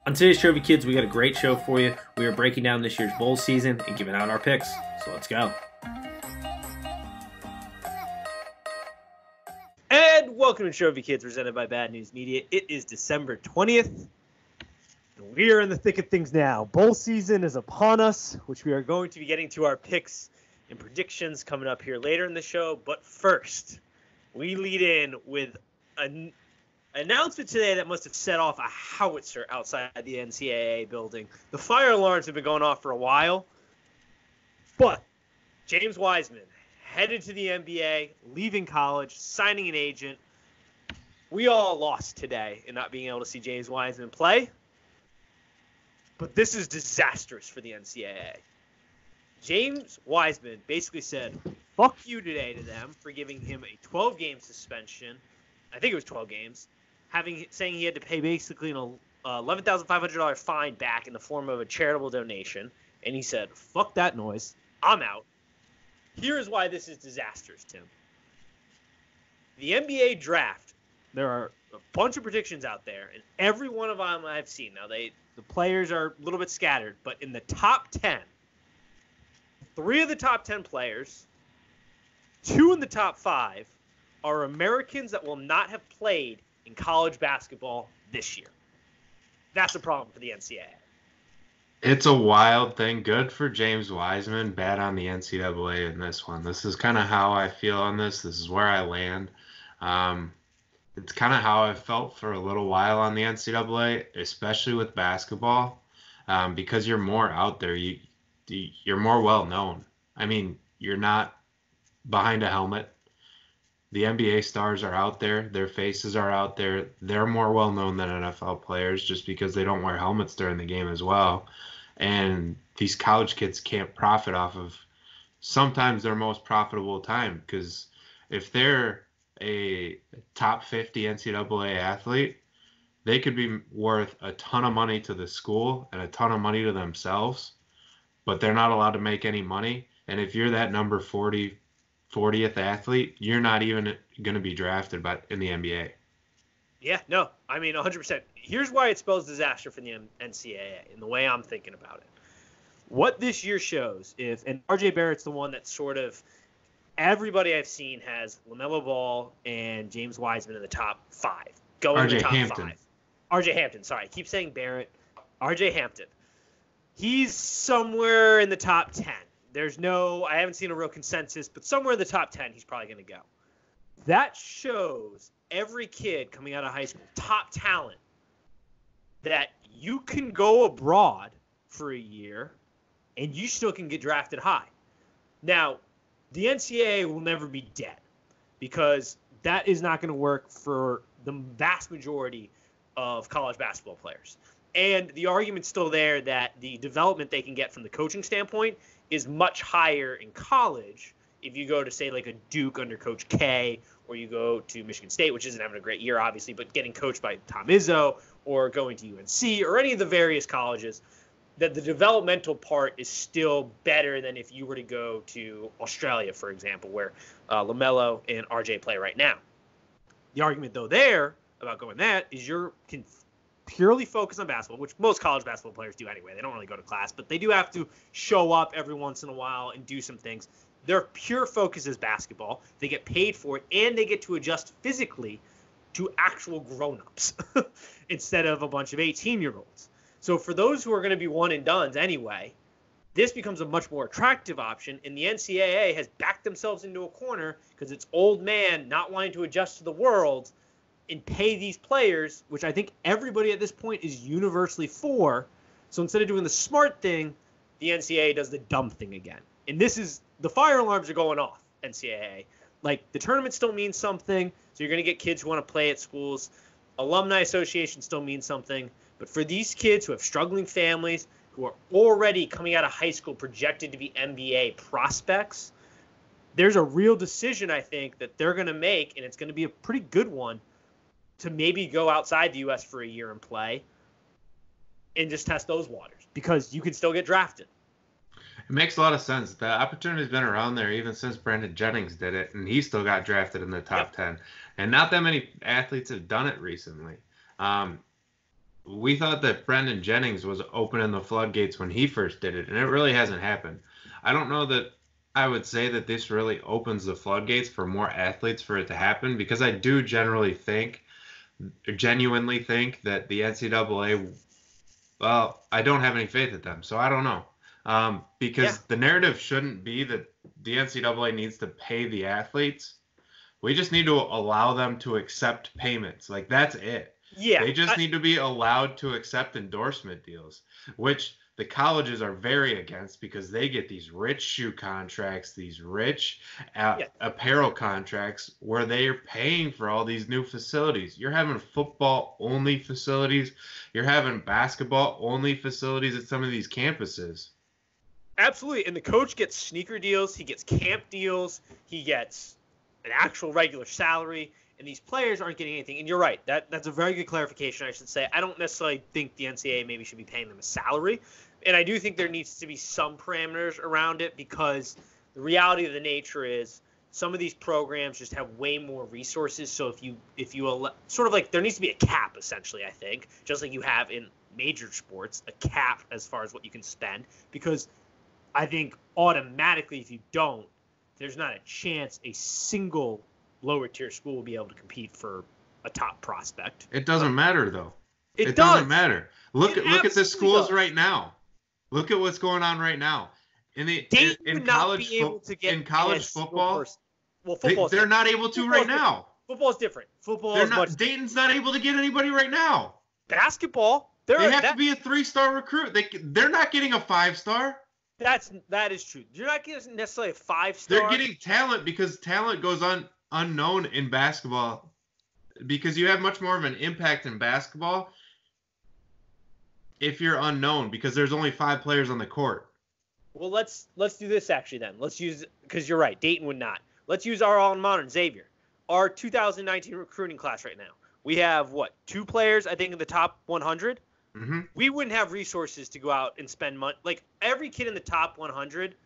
On today's Trophy Kids, we got a great show for you. We are breaking down this year's bowl season and giving out our picks. So let's go. And welcome to Trophy Kids, presented by Bad News Media. It is December 20th, and we are in the thick of things now. Bowl season is upon us, which we are going to be getting to our picks and predictions coming up here later in the show. But first, we lead in with an announcement today that must have set off a howitzer outside the NCAA building. The fire alarms have been going off for a while, but James Wiseman headed to the NBA, leaving college, signing an agent. We all lost today in not being able to see James Wiseman play, but this is disastrous for the NCAA. James Wiseman basically said, fuck you today to them for giving him a 12-game suspension. I think it was 12 games. Saying he had to pay basically an $11,500 fine back in the form of a charitable donation. And he said, fuck that noise. I'm out. Here is why this is disastrous, Tim. The NBA draft, there are a bunch of predictions out there, and every one of them I've seen. Now, the players are a little bit scattered, but in the top 10, 3 of the top 10 players, 2 in the top 5, are Americans that will not have played in college basketball this year. That's a problem for the NCAA. It's a wild thing. Good for James Wiseman. Bad on the NCAA in this one. This is kind of how I feel on this. This is where I land. It's kind of how I felt for a little while on the NCAA, especially with basketball, because you're more out there. You're more well known. I mean, you're not behind a helmet. The NBA stars are out there. Their faces are out there. They're more well known than NFL players just because they don't wear helmets during the game as well. And these college kids can't profit off of sometimes their most profitable time, because if they're a top 50 NCAA athlete, they could be worth a ton of money to the school and a ton of money to themselves, but they're not allowed to make any money. And if you're that number 40th athlete, you're not even going to be drafted in the NBA. Yeah, no, I mean 100%. Here's why it spells disaster for the NCAA and the way I'm thinking about it. What this year shows, and RJ Barrett's the one that sort of everybody I've seen has LaMelo Ball and James Wiseman in the top 5. Going in the top Hampton. 5. RJ Hampton, sorry. I keep saying Barrett. RJ Hampton. He's somewhere in the top 10. I haven't seen a real consensus, but somewhere in the top 10, he's probably going to go. That shows every kid coming out of high school, top talent, that you can go abroad for a year and you still can get drafted high. Now, the NCAA will never be dead because that is not going to work for the vast majority of college basketball players. And the argument's still there that the development they can get from the coaching standpoint is much higher in college if you go to, say, like a Duke under Coach K, or you go to Michigan State, which isn't having a great year, obviously, but getting coached by Tom Izzo, or going to UNC, or any of the various colleges, that the developmental part is still better than if you were to go to Australia, for example, where LaMelo and RJ play right now. The argument, though, there about going that is you can purely focus on basketball, which most college basketball players do anyway. They don't really go to class, but they do have to show up every once in a while and do some things. Their pure focus is basketball. They get paid for it, and they get to adjust physically to actual grown-ups instead of a bunch of 18-year-olds. So for those who are going to be one-and-dones anyway, this becomes a much more attractive option, and the NCAA has backed themselves into a corner because it's old man not wanting to adjust to the world and pay these players, which I think everybody at this point is universally for. So instead of doing the smart thing, the NCAA does the dumb thing again. And the fire alarms are going off, NCAA. Like, the tournament still means something, so you're going to get kids who want to play at schools. Alumni association still means something. But for these kids who have struggling families, who are already coming out of high school projected to be NBA prospects, there's a real decision, I think, that they're going to make, and it's going to be a pretty good one, to maybe go outside the U.S. for a year and play and just test those waters, because you can still get drafted. It makes a lot of sense. The opportunity's been around there even since Brandon Jennings did it, and he still got drafted in the top 10. And not that many athletes have done it recently. we thought that Brendan Jennings was opening the floodgates when he first did it, and it really hasn't happened. I don't know that I would say that this really opens the floodgates for more athletes for it to happen, because I do genuinely think that the NCAA, well, I don't have any faith in them, so I don't know. Because the narrative shouldn't be that the NCAA needs to pay the athletes. We just need to allow them to accept payments. Like, that's it. Yeah. They just need to be allowed to accept endorsement deals, which the colleges are very against, because they get these rich shoe contracts, these rich apparel contracts, where they are paying for all these new facilities. You're having football-only facilities. You're having basketball-only facilities at some of these campuses. Absolutely. And the coach gets sneaker deals. He gets camp deals. He gets an actual regular salary. And these players aren't getting anything. And you're right. That's a very good clarification, I should say. I don't necessarily think the NCAA maybe should be paying them a salary. And I do think there needs to be some parameters around it, because the reality of the nature is some of these programs just have way more resources. So if you sort of like, there needs to be a cap, essentially, I think, just like you have in major sports, a cap as far as what you can spend. Because I think automatically, if you don't, there's not a chance a single lower tier school will be able to compete for a top prospect. It doesn't matter, though. It doesn't matter. Look at the schools does. Right now. Look at what's going on right now. In college football, well, football. They're not able to right now. Football's different. Dayton's not able to get anybody right now. Basketball, they have to be a 3-star recruit. They're not getting a 5-star. That is true. You're not getting necessarily a 5-star. They're getting talent, because talent goes unknown in basketball, because you have much more of an impact in basketball if you're unknown, because there's only 5 players on the court. Well, let's do this actually then. Let's use, because you're right, Dayton would not. Let's use our alma mater, Xavier. Our 2019 recruiting class right now. We have 2 players, I think, in the top 100. Mm-hmm. We wouldn't have resources to go out and spend money. Like, every kid in the top 100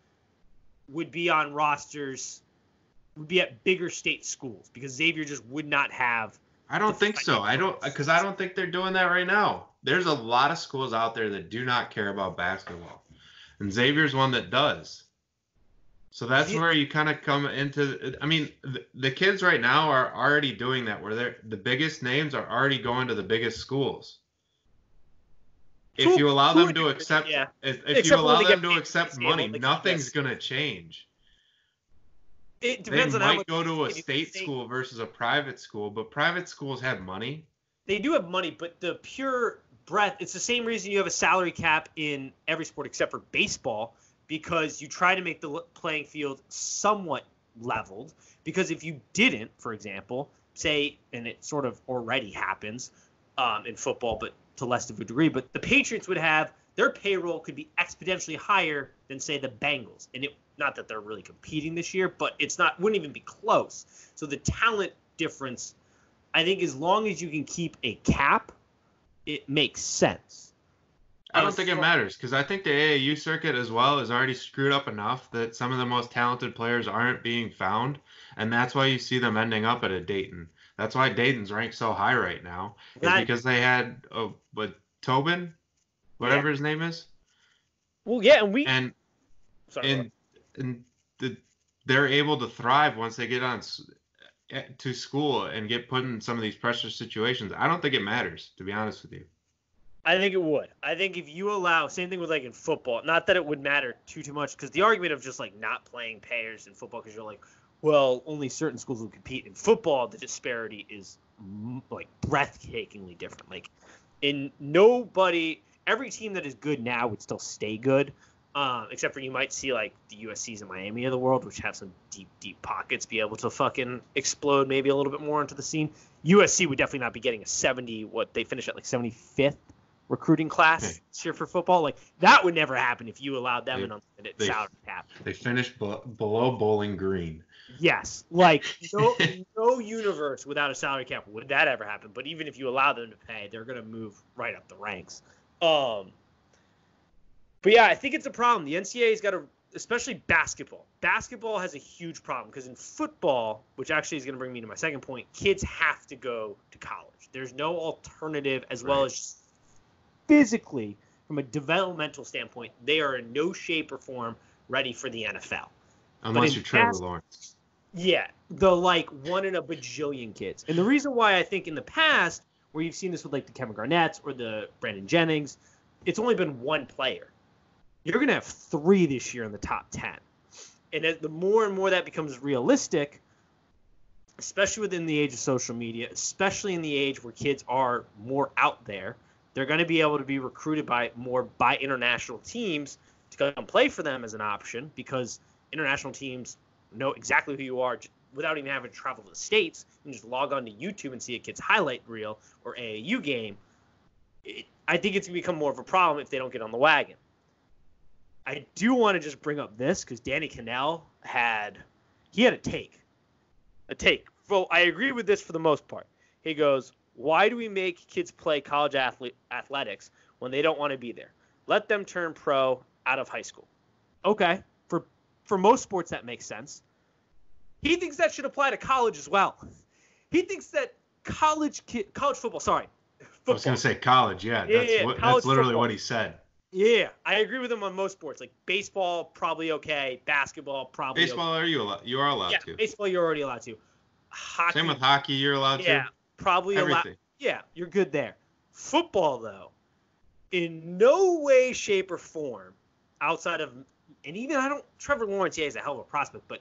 would be on rosters, would be at bigger state schools, because Xavier just would not have. I don't think so. I don't think they're doing that right now. There's a lot of schools out there that do not care about basketball, and Xavier's one that does. So that's where you kind of come into. I mean, the kids right now are already doing that, where the biggest names are already going to the biggest schools. If you allow them to accept, if you allow them to accept money, nothing's going to change. It depends on how much. They might go to a state school versus a private school, but private schools have money. They do have money, but the pure breadth, it's the same reason you have a salary cap in every sport except for baseball, because you try to make the playing field somewhat leveled. Because if you didn't, for example, say, and it sort of already happens in football, but to less of a degree, but the Patriots would have, their payroll could be exponentially higher than, say, the Bengals. And not that they're really competing this year, but wouldn't even be close. So the talent difference, I think, as long as you can keep a cap, it makes sense. I don't think it matters, because I think the AAU circuit as well is already screwed up enough that some of the most talented players aren't being found, and that's why you see them ending up at a Dayton. That's why Dayton's ranked so high right now, because they had Tobin, whatever his name is. Well, yeah, they're able to thrive once they get on to school and get put in some of these pressure situations. I don't think it matters, to be honest with you. I think it would. I think if you allow, same thing with like in football, not that it would matter too much, because the argument of just like not playing payers in football, because you're like, well, only certain schools will compete. In football, the disparity is like breathtakingly different. Like, every team that is good now would still stay good, except for you might see like the USC's and Miami of the world, which have some deep pockets, be able to fucking explode maybe a little bit more into the scene. USC would definitely not be getting a 70. They finished at like 75th recruiting class this year for football. Like, that would never happen if you allowed them an unlimited salary cap. They finished below Bowling Green. Yes, like no universe without a salary cap would that ever happen. But even if you allow them to pay, they're going to move right up the ranks. But yeah, I think it's a problem. The NCAA's got especially basketball. Basketball has a huge problem, because in football, which actually is going to bring me to my second point, kids have to go to college. There's no alternative, as well as physically, from a developmental standpoint, they are in no shape or form ready for the NFL. Unless you're Trevor Lawrence. Yeah, the like one in a bajillion kids. And the reason why I think in the past, where you've seen this with like the Kevin Garnett's or the Brandon Jennings, it's only been one player. You're going to have 3 this year in the top 10. And as the more and more that becomes realistic, especially within the age of social media, especially in the age where kids are more out there, they're going to be able to be recruited by international teams to come play for them as an option, because international teams know exactly who you are without even having to travel to the States. You can just log on to YouTube and see a kid's highlight reel or AAU game. I think it's going to become more of a problem if they don't get on the wagon. I do want to just bring up this because Danny Cannell had a take. Well, I agree with this for the most part. He goes, why do we make kids play college athletics when they don't want to be there? Let them turn pro out of high school. Okay, for most sports that makes sense. He thinks that should apply to college as well. He thinks that college football, football. I was going to say college, yeah. That's literally what he said. Yeah, I agree with him on most sports. Like baseball, probably okay. Basketball, probably baseball, okay. You are allowed to. Baseball, you're already allowed to. Hockey, same with hockey, you're allowed to. Yeah, probably everything. Allowed. Yeah, you're good there. Football, though, in no way, shape, or form, outside of, and even Trevor Lawrence, yeah, he's a hell of a prospect, but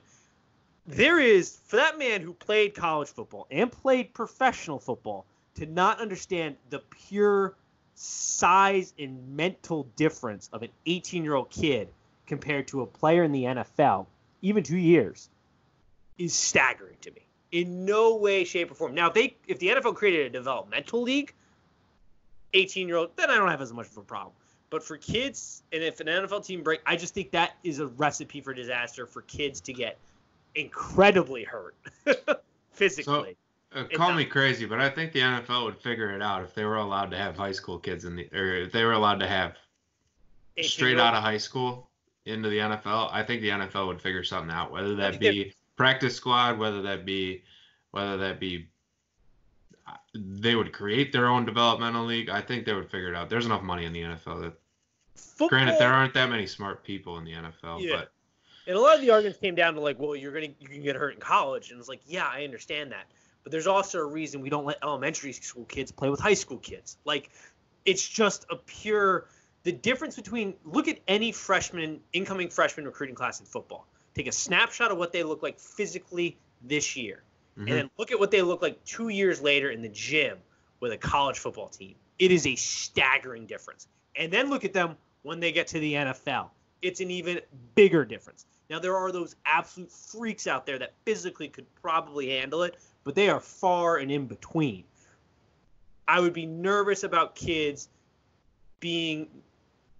there is, for that man who played college football and played professional football, to not understand the pure size and mental difference of an 18-year-old kid compared to a player in the NFL, even 2 years, is staggering to me. In no way, shape, or form. Now, if the NFL created a developmental league, 18-year-old, then I don't have as much of a problem. But for kids, and if an NFL team I just think that is a recipe for disaster for kids to get incredibly hurt physically. So, call me crazy, but I think the NFL would figure it out if they were allowed to have high school kids or if they were allowed to have straight out of high school into the NFL. I think the NFL would figure something out, whether that be practice squad, whether that be they would create their own developmental league. I think they would figure it out. There's enough money in the NFL that, granted, there aren't that many smart people in the NFL, but. And a lot of the arguments came down to like, well, you can get hurt in college, and it's like, yeah, I understand that, but there's also a reason we don't let elementary school kids play with high school kids. Like, it's just the difference between, look at any incoming freshman recruiting class in football. Take a snapshot of what they look like physically this year, and then look at what they look like 2 years later in the gym with a college football team. It is a staggering difference. And then look at them when they get to the NFL. It's an even bigger difference. Now, there are those absolute freaks out there that physically could probably handle it, but they are far and in between. I would be nervous about kids being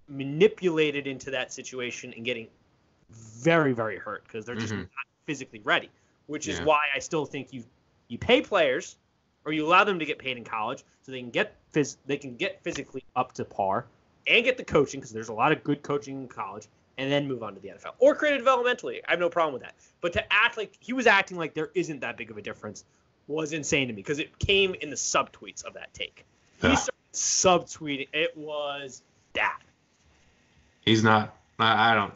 manipulated into that situation and getting very, very hurt because they're just not physically ready, which is why I still think you pay players, or you allow them to get paid in college so they can get physically up to par and get the coaching, because there's a lot of good coaching in college, and then move on to the NFL. Or create a developmental league. I have no problem with that. But to act like he was acting like there isn't that big of a difference was insane to me, because it came in the subtweets of that take. He started subtweeting. It was that. He's not. I don't.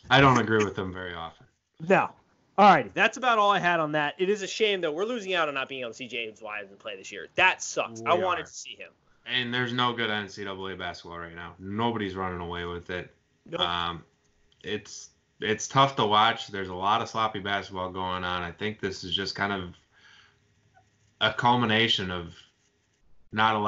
I don't agree with him very often. No. All right. That's about all I had on that. It is a shame, though. We're losing out on not being able to see James Wiseman play this year. That sucks. I wanted to see him. And there's no good NCAA basketball right now. Nobody's running away with it. Nope. It's tough to watch. There's a lot of sloppy basketball going on. I think this is just kind of a culmination of not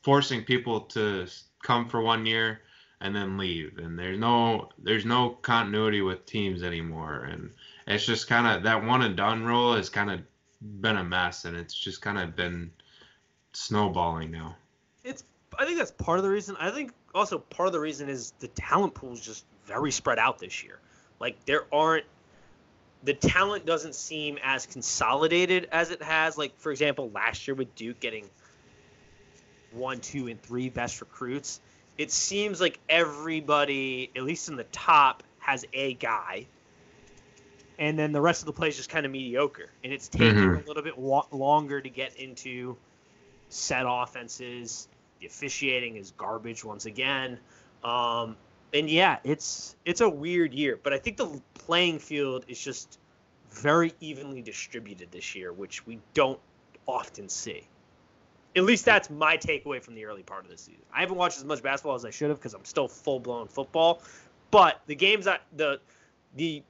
forcing people to come for 1 year and then leave. And there's no continuity with teams anymore. And it's just kind of that one and done rule has kind of been a mess, and it's just kind of been snowballing now. I think that's part of the reason. I think also part of the reason is the talent pool is just very spread out this year. Like, the talent doesn't seem as consolidated as it has. Like, for example, last year with Duke getting 1, 2, and 3 best recruits, it seems like everybody, at least in the top, has a guy. And then the rest of the play is just kind of mediocre. And it's taking a little bit longer to get into set offenses. The officiating is garbage once again. And yeah, it's a weird year, but I think the playing field is just very evenly distributed this year, which we don't often see. At least that's my takeaway from the early part of the season. I haven't watched as much basketball as I should have because I'm still full-blown football. But the games, the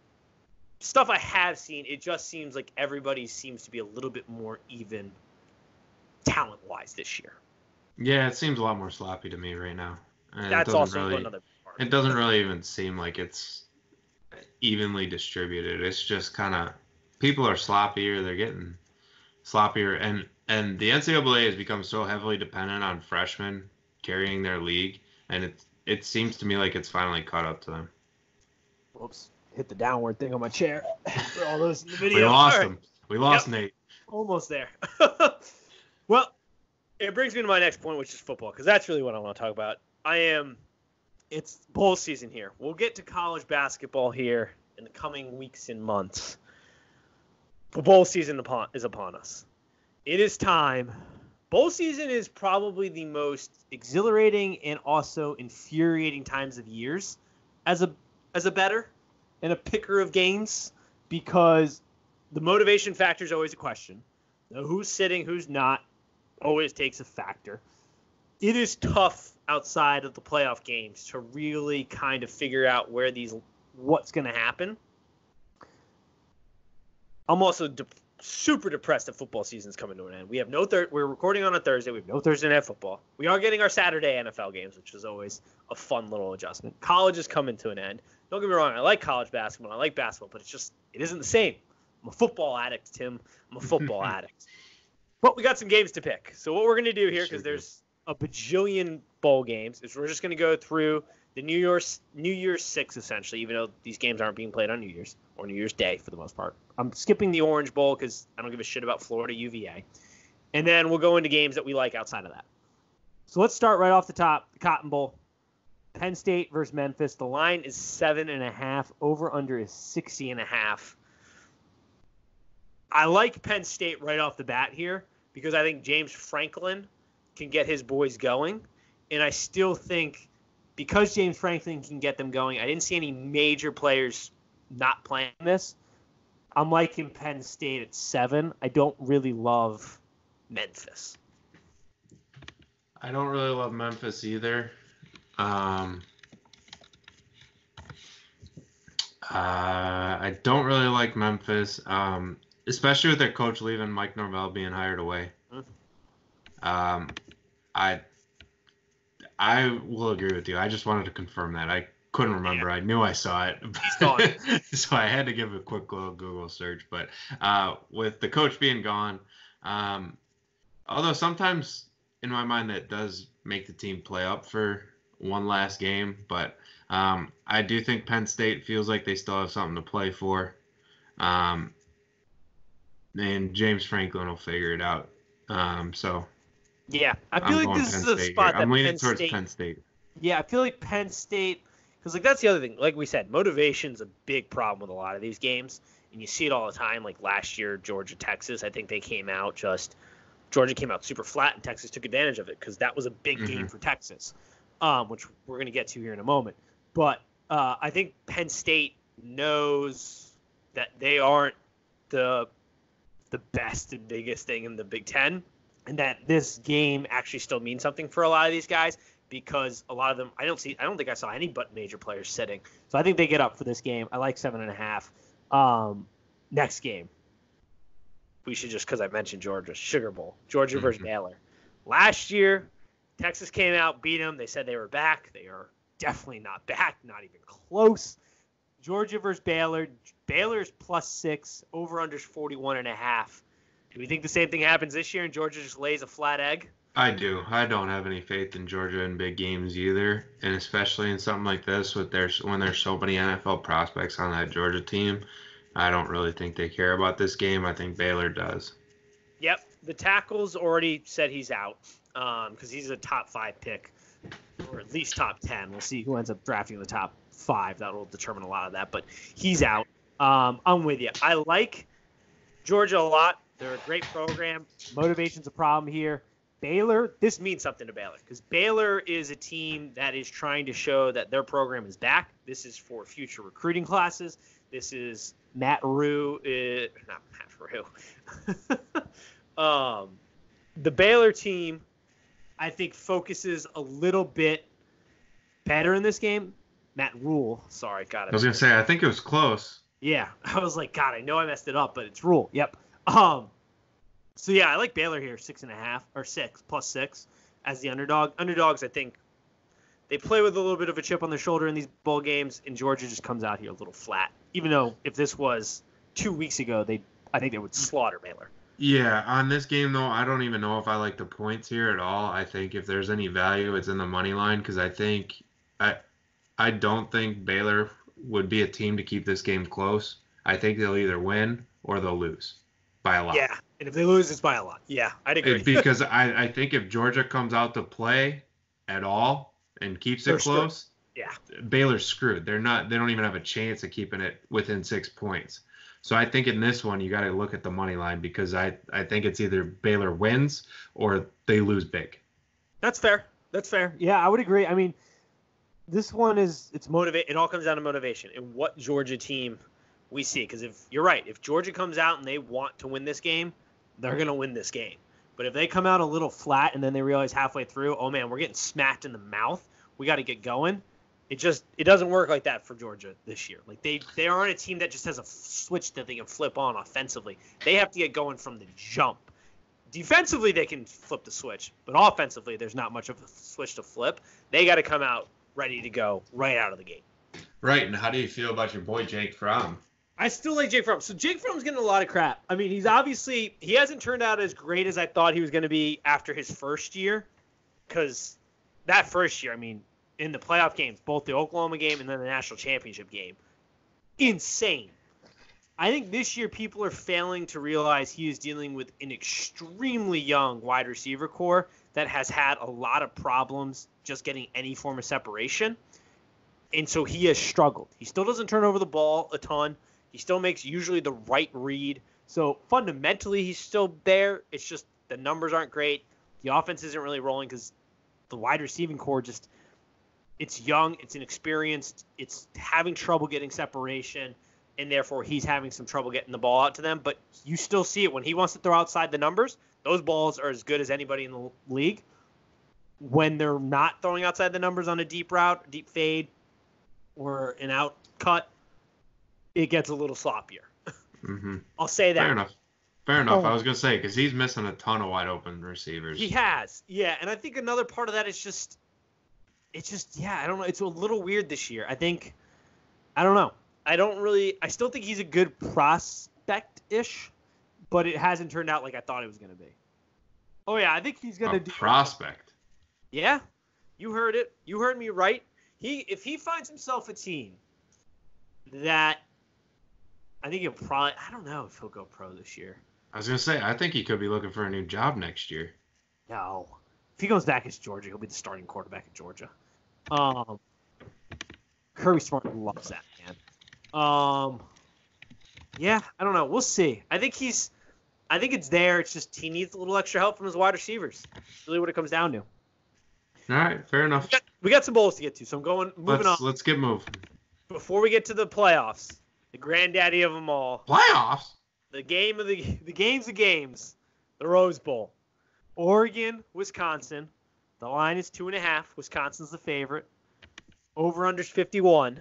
stuff I have seen, it just seems like everybody seems to be a little bit more even talent-wise this year. Yeah, it seems a lot more sloppy to me right now. And That's also another part. It doesn't really even seem like it's evenly distributed. It's just kind of people are sloppier. They're getting sloppier, and the NCAA has become so heavily dependent on freshmen carrying their league, and it seems to me like it's finally caught up to them. Whoops. Hit the downward thing on my chair. For all those in the video. We lost him. We lost Nate. Almost there. Well, it brings me to my next point, which is football, because that's really what I want to talk about. It's bowl season here. We'll get to college basketball here in the coming weeks and months. But bowl season is upon us. It is time. Bowl season is probably the most exhilarating and also infuriating times of years as a bettor and a picker of games, because the motivation factor is always a question. Now, who's sitting, who's not, always takes a factor. It is tough outside of the playoff games to really kind of figure out what's going to happen. I'm also super depressed that football season's coming to an end. We have we're recording on a Thursday. We have no Thursday night football. We are getting our Saturday NFL games, which is always a fun little adjustment. College is coming to an end. Don't get me wrong. I like college basketball. I like basketball, but it isn't the same. I'm a football addict, Tim. I'm a football addict. But we got some games to pick. So what we're going to do here, because there's a bajillion bowl games, is we're just going to go through the New Year's 6, essentially, even though these games aren't being played on New Year's or New Year's Day for the most part. I'm skipping the Orange Bowl because I don't give a shit about Florida UVA. And then we'll go into games that we like outside of that. So let's start right off the top, the Cotton Bowl. Penn State versus Memphis. The line is 7.5. Over-under is 60.5. I like Penn State right off the bat here because I think James Franklin can get his boys going. And I still think because James Franklin can get them going, I didn't see any major players not playing this. I'm liking Penn State at 7. I don't really love Memphis. I don't really love Memphis either. I don't really like Memphis, especially with their coach leaving, Mike Norvell being hired away. I will agree with you. I just wanted to confirm that. I couldn't remember. Yeah. I knew I saw it. He's gone. So I had to give a quick little Google search. But with the coach being gone, although sometimes in my mind that does make the team play up for one last game. But I do think Penn State feels like they still have something to play for. And James Franklin will figure it out. Yeah, I feel like this is a spot that I'm leaning towards Penn State. Yeah, I feel like Penn State, because that's the other thing. Like we said, motivation's a big problem with a lot of these games, and you see it all the time. Like last year, Georgia, Texas, I think Georgia came out super flat, and Texas took advantage of it because that was a big game for Texas, which we're going to get to here in a moment. But I think Penn State knows that they aren't the best and biggest thing in the Big Ten, and that this game actually still means something for a lot of these guys because a lot of them, I don't think I saw any but major players sitting. So I think they get up for this game. I like 7.5. Next game. We should just, because I mentioned Georgia, Sugar Bowl. Georgia versus Baylor. Last year, Texas came out, beat them. They said they were back. They are definitely not back, not even close. Georgia versus Baylor. Baylor's +6. Over-under's 41.5. Do we think the same thing happens this year and Georgia just lays a flat egg? I do. I don't have any faith in Georgia in big games either, and especially in something like this when there's so many NFL prospects on that Georgia team. I don't really think they care about this game. I think Baylor does. Yep. The tackle's already said he's out because he's a top 5 pick, or at least top 10. We'll see who ends up drafting the top 5. That will determine a lot of that, but he's out. I'm with you. I like Georgia a lot. They're a great program. Motivation's a problem here. Baylor, this means something to Baylor because Baylor is a team that is trying to show that their program is back. This is for future recruiting classes. This is Matt Rue, not Matt Rue. The Baylor team, I think, focuses a little bit better in this game. Matt Rule, sorry, got it. I was gonna say, I think it was close. Yeah, I was like, God, I know I messed it up, but it's Rule. Yep. So yeah, I like Baylor here, 6.5 or 6+6 as the underdog. Underdogs, I think, they play with a little bit of a chip on their shoulder in these bowl games, and Georgia just comes out here a little flat. Even though if this was 2 weeks ago, I think they would slaughter Baylor. Yeah, on this game though, I don't even know if I like the points here at all. I think if there's any value, it's in the money line because I don't think Baylor would be a team to keep this game close. I think they'll either win or they'll lose by a lot. Yeah, and if they lose, it's by a lot. Yeah, I'd agree. Because I think if Georgia comes out to play at all and keeps it close, yeah, Baylor's screwed. They don't even have a chance of keeping it within 6 points. So I think in this one you got to look at the money line because I think it's either Baylor wins or they lose big. That's fair. Yeah, I would agree. I mean, this one it all comes down to motivation and what Georgia team we see. Because if you're right, if Georgia comes out and they want to win this game, they're going to win this game. But if they come out a little flat and then they realize halfway through, oh man, we're getting smacked in the mouth, we got to get going. It doesn't work like that for Georgia this year. Like they aren't a team that just has a switch that they can flip on offensively. They have to get going from the jump. Defensively, they can flip the switch, but offensively, there's not much of a switch to flip. They got to come out ready to go right out of the gate. Right, and how do you feel about your boy Jake Fromm? I still like Jake Fromm. So Jake Fromm's getting a lot of crap. I mean, he hasn't turned out as great as I thought he was going to be after his first year. Because that first year, I mean, in the playoff games, both the Oklahoma game and then the national championship game, insane. I think this year people are failing to realize he is dealing with an extremely young wide receiver core that has had a lot of problems just getting any form of separation. And so he has struggled. He still doesn't turn over the ball a ton. He still makes usually the right read. So fundamentally, he's still there. It's just the numbers aren't great. The offense isn't really rolling because the wide receiving core just – it's young, it's inexperienced, it's having trouble getting separation, and therefore he's having some trouble getting the ball out to them. But you still see it. When he wants to throw outside the numbers, those balls are as good as anybody in the league. When they're not throwing outside the numbers on a deep route, deep fade, or an out cut, it gets a little sloppier. Mm-hmm. I'll say that. Fair enough. I was going to say, because he's missing a ton of wide open receivers. He has. Yeah, and I think another part of that is I don't know. It's a little weird this year. I don't know. I still think he's a good prospect-ish, but it hasn't turned out like I thought it was going to be. Oh, yeah, I think he's going to do. Prospect. Yeah, you heard it. You heard me right. If he finds himself a team that I think he'll probably, I don't know if he'll go pro this year. I was going to say, I think he could be looking for a new job next year. No. If he goes back as Georgia, he'll be the starting quarterback at Georgia. Kirby Smart loves that, man. Yeah, I don't know. We'll see. I think it's there. It's just he needs a little extra help from his wide receivers. That's really what it comes down to. All right, fair enough. We got some bowls to get to, so I'm moving on. Let's get moving. Before we get to the playoffs, the granddaddy of them all. Playoffs? The games of games. The Rose Bowl. Oregon, Wisconsin. The line is 2.5. Wisconsin's the favorite. Over/under's 51.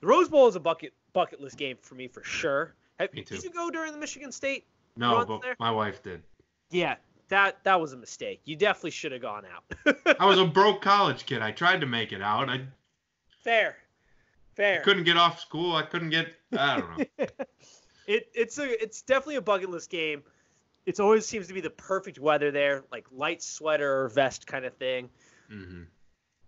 The Rose Bowl is a bucket list game for me for sure. Me too. Did you go during the Michigan State? No, but my wife did. Yeah, that was a mistake. You definitely should have gone out. I was a broke college kid. I tried to make it out. Fair. I couldn't get off school. I don't know. It's definitely a bucket list game. It always seems to be the perfect weather there, like light sweater or vest kind of thing. Mm-hmm.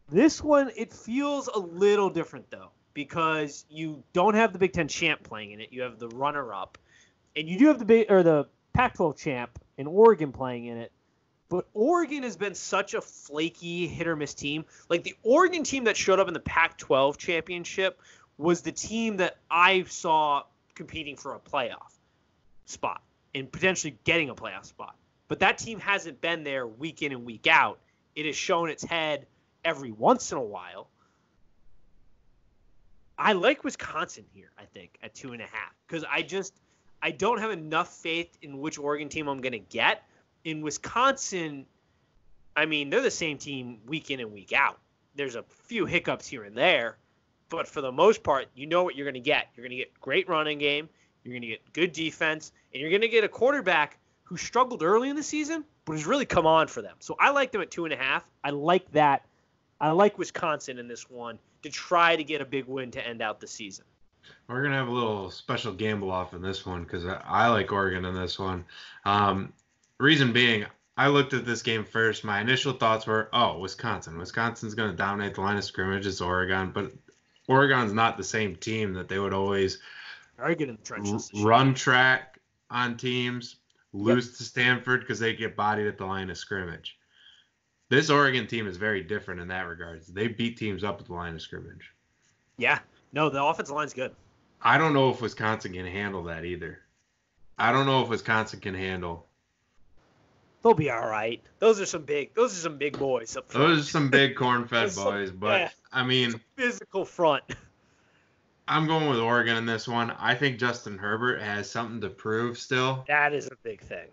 This one, it feels a little different, though, because you don't have the Big Ten champ playing in it. You have the runner-up. And you do have the Pac-12 champ in Oregon playing in it. But Oregon has been such a flaky hit-or-miss team. Like, the Oregon team that showed up in the Pac-12 championship was the team that I saw competing for a playoff spot and potentially getting a playoff spot. but that team hasn't been there week in and week out. It has shown its head every once in a while. I like Wisconsin here, I think, at 2.5, because I don't have enough faith in which Oregon team I'm going to get. In Wisconsin, I mean, they're the same team week in and week out. There's a few hiccups here and there, but for the most part, you know what you're going to get. You're going to get great running game, you're going to get good defense, and you're going to get a quarterback who struggled early in the season, but has really come on for them. So I like them at 2.5. I like that. I like Wisconsin in this one to try to get a big win to end out the season. We're going to have a little special gamble off in this one because I like Oregon in this one. Reason being, I looked at this game first. My initial thoughts were, Wisconsin. Wisconsin's going to dominate the line of scrimmage. It's Oregon. But Oregon's not the same team that they would always very good in the trenches. Run track on teams, lose to Stanford because they get bodied at the line of scrimmage. This Oregon team is very different in that regard. They beat teams up at the line of scrimmage. Yeah. No, the offensive line's good. I don't know if Wisconsin can handle that either. I don't know if Wisconsin can handle. They'll be all right. Those are some big boys up front. Those are some big corn-fed boys, but I mean, physical front. I'm going with Oregon in this one. I think Justin Herbert has something to prove still. That is a big thing.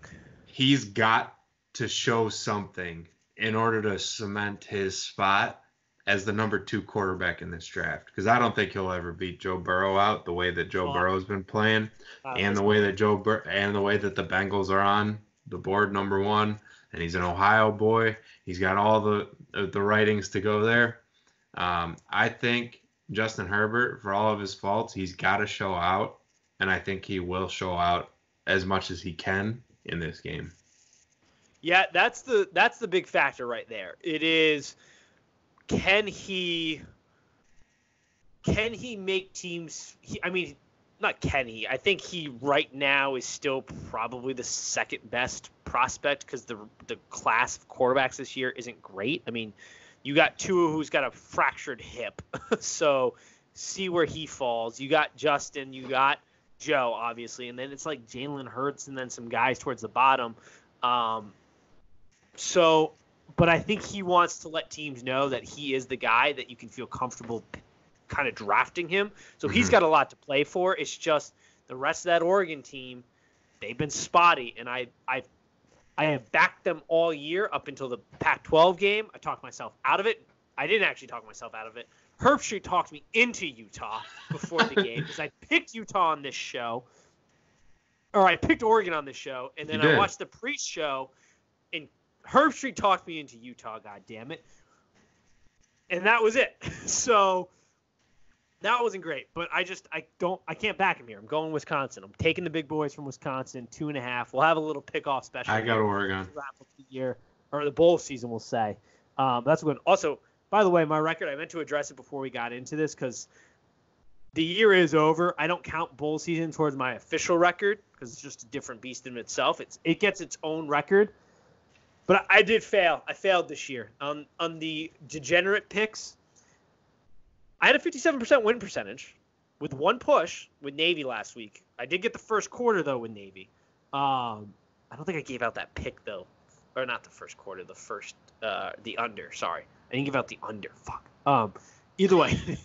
He's got to show something in order to cement his spot as the number 2 quarterback in this draft, because I don't think he'll ever beat Joe Burrow out the way that Joe Burrow's been playing, and the way that the Bengals are on the board number 1, and he's an Ohio boy. He's got all the writings to go there. I think Justin Herbert, for all of his faults, he's got to show out, and I think he will show out as much as he can in this game. Yeah, that's the big factor right there. It is, can he make teams? I think he right now is still probably the second best prospect because the class of quarterbacks this year isn't great. I mean, you got Tua, who's got a fractured hip, so see where he falls. You got Justin, you got Joe, obviously, and then it's like Jalen Hurts and then some guys towards the bottom. But I think he wants to let teams know that he is the guy that you can feel comfortable kind of drafting him. So he's got a lot to play for. It's just the rest of that Oregon team, they've been spotty, and I have backed them all year up until the Pac-12 game. I talked myself out of it. I didn't actually talk myself out of it. Herbstreit talked me into Utah before the game because I picked Utah on this show. Or I picked Oregon on this show, and then I watched the pre-show, and Herbstreit talked me into Utah, goddammit. And that was it. So that wasn't great, but I can't back him here. I'm going Wisconsin. I'm taking the big boys from Wisconsin, 2.5. We'll have a little pickoff special. I got Oregon. Wrap up the year, or the bowl season, we'll say. That's good. Also, by the way, my record, I meant to address it before we got into this because the year is over. I don't count bowl season towards my official record because it's just a different beast in itself. It gets its own record. But I did fail. I failed this year. On the degenerate picks, I had a 57% win percentage with one push with Navy last week. I did get the first quarter, though, with Navy. I don't think I gave out that pick, though. Or not the first quarter, the under. Sorry. I didn't give out the under. Fuck. Either way,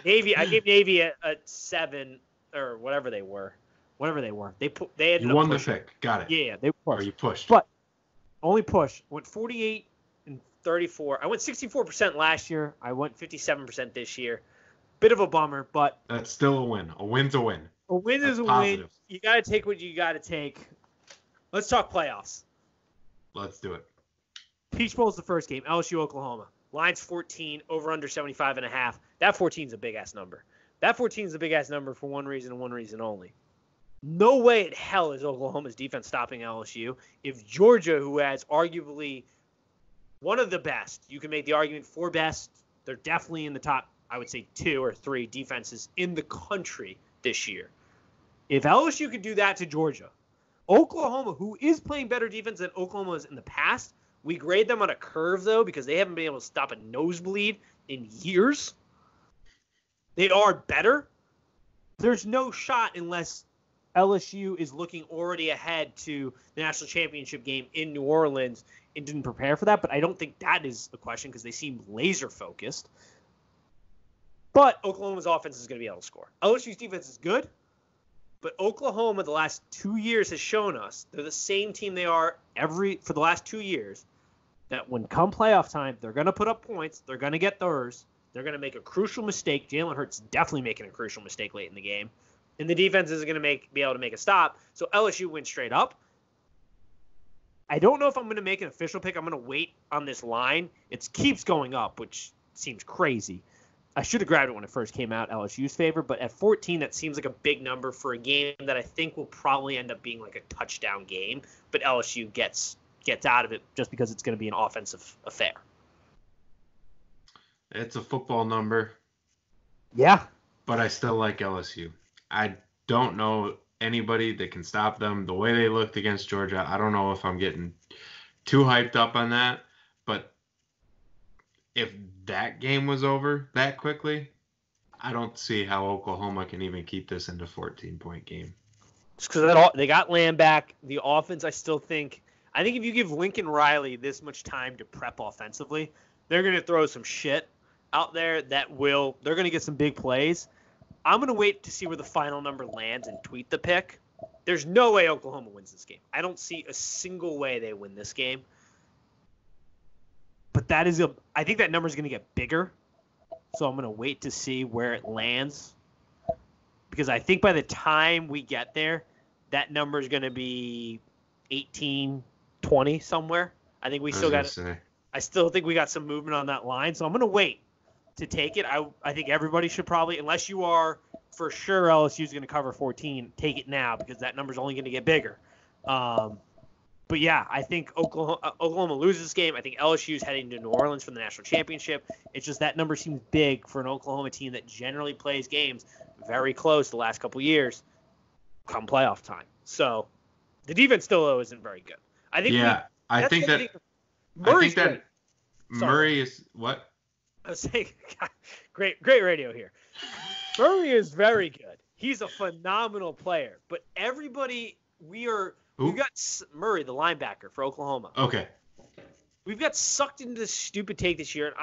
Navy. I gave Navy a 7 or whatever they were. They had you won the pick. Got it. Yeah, they pushed. Or you pushed. But only push. Went 48 and 34. I went 64% last year. I went 57% this year. Bit of a bummer, but that's still a win. A win's a win. A win is a win. You got to take what you got to take. Let's talk playoffs. Let's do it. Peach Bowl's the first game. LSU, Oklahoma. Line's 14, over under 75.5. That 14 is a big-ass number. That 14 is a big-ass number for one reason and one reason only. No way in hell is Oklahoma's defense stopping LSU. If Georgia, who has arguably one of the best, you can make the argument for best, they're definitely in the top, I would say 2 or 3 defenses in the country this year. If LSU could do that to Georgia, Oklahoma, who is playing better defense than Oklahoma has in the past, we grade them on a curve, though, because they haven't been able to stop a nosebleed in years. They are better. There's no shot unless LSU is looking already ahead to the national championship game in New Orleans and didn't prepare for that, but I don't think that is the question because they seem laser focused. But Oklahoma's offense is going to be able to score. LSU's defense is good, but Oklahoma the last 2 years has shown us they're the same team they are for the last 2 years, that when come playoff time, they're going to put up points, they're going to get theirs, they're going to make a crucial mistake. Jalen Hurts definitely making a crucial mistake late in the game. And the defense isn't going to be able to make a stop. So LSU wins straight up. I don't know if I'm going to make an official pick. I'm going to wait on this line. It keeps going up, which seems crazy. I should have grabbed it when it first came out, LSU's favor. But at 14, that seems like a big number for a game that I think will probably end up being like a touchdown game. But LSU gets out of it just because it's going to be an offensive affair. It's a football number. Yeah. But I still like LSU. I don't know anybody that can stop them. The way they looked against Georgia, I don't know if I'm getting too hyped up on that. But if that game was over that quickly, I don't see how Oklahoma can even keep this into a 14-point game. Just because they got Lamb back. The offense, I think if you give Lincoln Riley this much time to prep offensively, they're going to throw some shit out there they're going to get some big plays. I'm going to wait to see where the final number lands and tweet the pick. There's no way Oklahoma wins this game. I don't see a single way they win this game. But I think that number is going to get bigger. So I'm going to wait to see where it lands. Because I think by the time we get there, that number is going to be 18, 20 somewhere. I think we still got it. I still think we got some movement on that line. So I'm going to wait to take it. I think everybody should probably, unless you are for sure LSU is going to cover 14, take it now because that number is only going to get bigger. But yeah, I think Oklahoma loses this game. I think LSU is heading to New Orleans for the national championship. It's just that number seems big for an Oklahoma team that generally plays games very close the last couple years come playoff time. So the defense still though isn't very good. I think that Murray is what? I was saying, great radio here. Murray is very good. He's a phenomenal player. But we've got Murray, the linebacker for Oklahoma. Okay. We've got sucked into this stupid take this year, and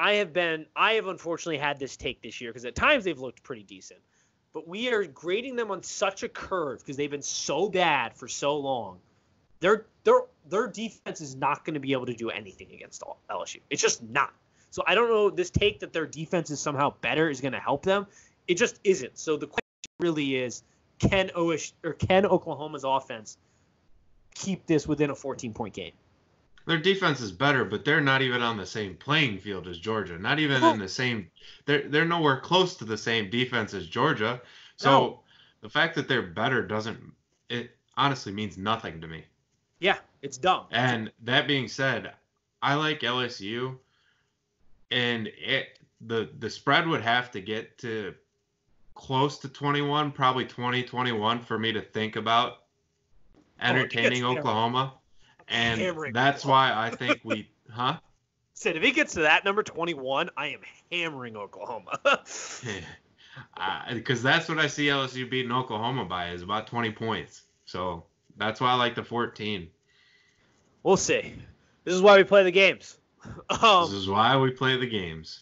I have unfortunately had this take this year because at times they've looked pretty decent. But we are grading them on such a curve because they've been so bad for so long. Their defense is not going to be able to do anything against LSU. It's just not. So I don't know, this take that their defense is somehow better is going to help them. It just isn't. So the question really is, can Oklahoma's offense keep this within a 14-point game? Their defense is better, but they're not even on the same playing field as Georgia. Not even in the same. They're nowhere close to the same defense as Georgia. So the fact that they're better it honestly means nothing to me. Yeah, it's dumb. And that being said, I like LSU. And the spread would have to get to close to 21, probably 20-21 for me to think about entertaining Oklahoma. And that's why I think said if he gets to that number 21, I am hammering Oklahoma. Because that's what I see LSU beating Oklahoma by is about 20 points. So that's why I like the 14. We'll see. This is why we play the games. This is why we play the games.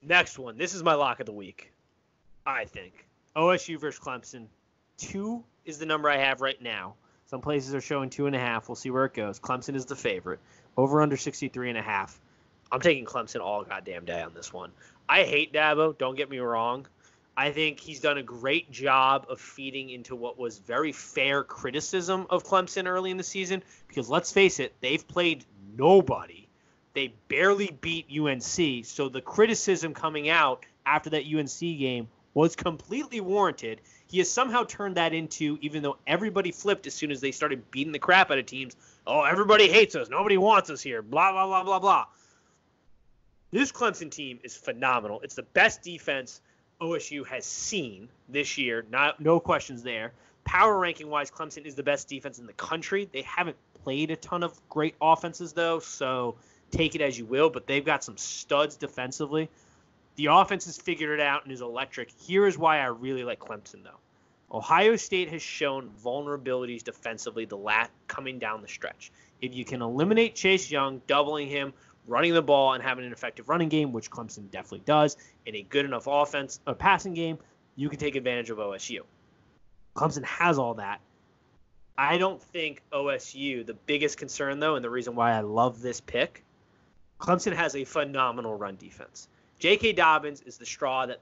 Next one. This is my lock of the week, I think. OSU versus Clemson. 2 is the number I have right now. Some places are showing 2.5. We'll see where it goes. Clemson is the favorite. Over under 63.5. I'm taking Clemson all goddamn day on this one. I hate Dabo. Don't get me wrong. I think he's done a great job of feeding into what was very fair criticism of Clemson early in the season. Because let's face it, they've played nobody. They barely beat UNC. So the criticism coming out after that UNC game was completely warranted. He has somehow turned that into, even though everybody flipped as soon as they started beating the crap out of teams, oh, everybody hates us. Nobody wants us here. Blah, blah, blah, blah, blah. This Clemson team is phenomenal. It's the best defense OSU has seen this year. No questions there. Power ranking-wise, Clemson is the best defense in the country. They haven't played a ton of great offenses, though, so take it as you will, but they've got some studs defensively. The offense has figured it out and is electric. Here is why I really like Clemson, though. Ohio State has shown vulnerabilities defensively coming down the stretch. If you can eliminate Chase Young, doubling him, running the ball, and having an effective running game, which Clemson definitely does, in a good enough offense or passing game, you can take advantage of OSU. Clemson has all that. I don't think OSU, the biggest concern, though, and the reason why I love this pick, Clemson has a phenomenal run defense. J.K. Dobbins is the straw that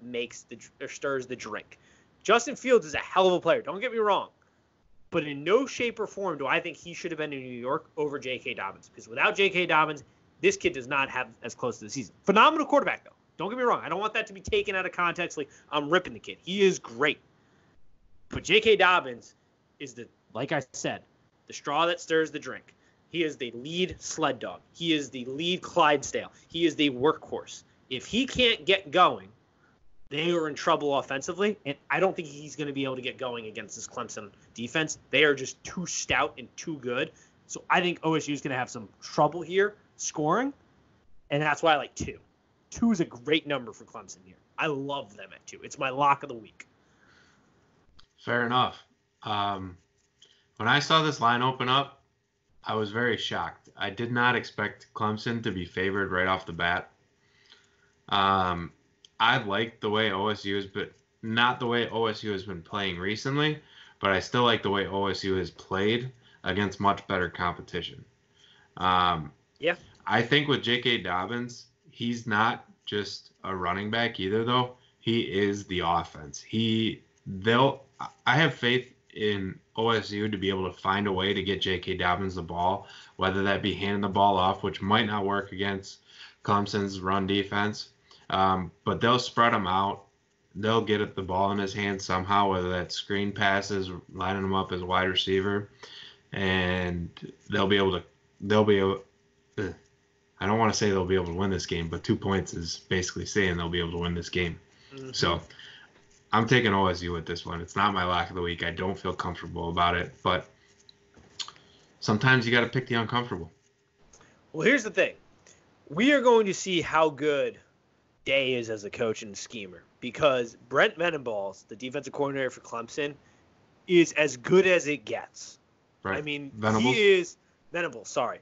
stirs the drink. Justin Fields is a hell of a player. Don't get me wrong. But in no shape or form do I think he should have been in New York over J.K. Dobbins. Because without J.K. Dobbins, this kid does not have as close to the season. Phenomenal quarterback, though. Don't get me wrong. I don't want that to be taken out of context like I'm ripping the kid. He is great. But J.K. Dobbins is like I said, the straw that stirs the drink. He is the lead sled dog. He is the lead Clydesdale. He is the workhorse. If he can't get going, they are in trouble offensively, and I don't think he's going to be able to get going against this Clemson defense. They are just too stout and too good. So I think OSU is going to have some trouble here scoring, and that's why I like 2. 2 is a great number for Clemson here. I love them at 2. It's my lock of the week. Fair enough. When I saw this line open up, I was very shocked. I did not expect Clemson to be favored right off the bat. I like the way OSU is, but not the way OSU has been playing recently, but I still like the way OSU has played against much better competition. Yeah. I think with J.K. Dobbins, he's not just a running back either, though. He is the offense. I have faith in OSU to be able to find a way to get J.K. Dobbins the ball, whether that be handing the ball off, which might not work against Clemson's run defense. But they'll spread him out. They'll get the ball in his hands somehow, whether that's screen passes, lining him up as a wide receiver, and they'll be able. I don't want to say they'll be able to win this game, but 2 points is basically saying they'll be able to win this game. Mm-hmm. So I'm taking OSU with this one. It's not my lock of the week. I don't feel comfortable about it, but sometimes you got to pick the uncomfortable. Well, here's the thing. We are going to see how good Day is as a coach and schemer, because Brent Venables, the defensive coordinator for Clemson, is as good as it gets. Right. I mean, Venables? he is Venables. Sorry,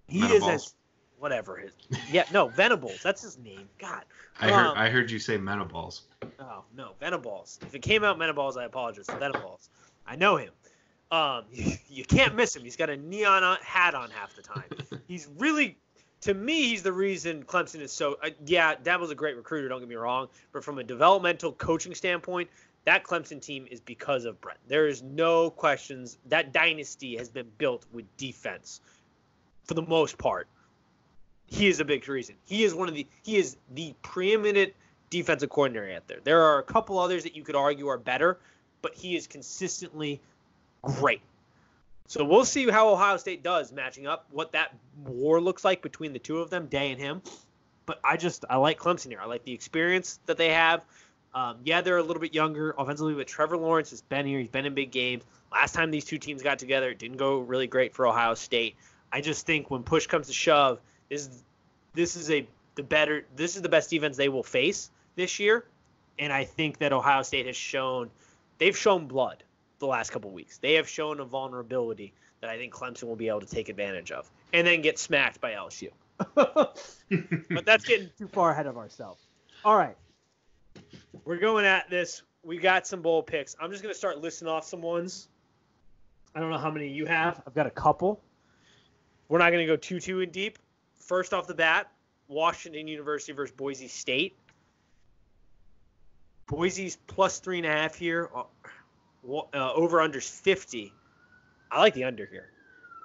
he Venables. is as whatever his. Yeah, no, Venables. That's his name. God. I heard you say Venables. Oh no, Venables. If it came out Venables, I apologize. Venables. I know him. You can't miss him. He's got a neon hat on half the time. He's really. To me, he's the reason Clemson is so Dabo's a great recruiter, don't get me wrong. But from a developmental coaching standpoint, that Clemson team is because of Brent. There is no questions. That dynasty has been built with defense for the most part. He is a big reason. He is the preeminent defensive coordinator out there. There are a couple others that you could argue are better, but he is consistently great. So we'll see how Ohio State does matching up, what that war looks like between the two of them, Day and him. But I like Clemson here. I like the experience that they have. They're a little bit younger offensively, but Trevor Lawrence has been here. He's been in big games. Last time these two teams got together, it didn't go really great for Ohio State. I just think when push comes to shove, this is the best defense they will face this year. And I think that Ohio State they've shown blood the last couple of weeks. They have shown a vulnerability that I think Clemson will be able to take advantage of and then get smacked by LSU. But that's getting too far ahead of ourselves. All right. We're going at this. We got some bowl picks. I'm just going to start listing off some ones. I don't know how many you have. I've got a couple. We're not going to go too in deep. First off the bat, Washington University versus Boise State. Boise's plus 3.5 here. Over under's 50. I like the under here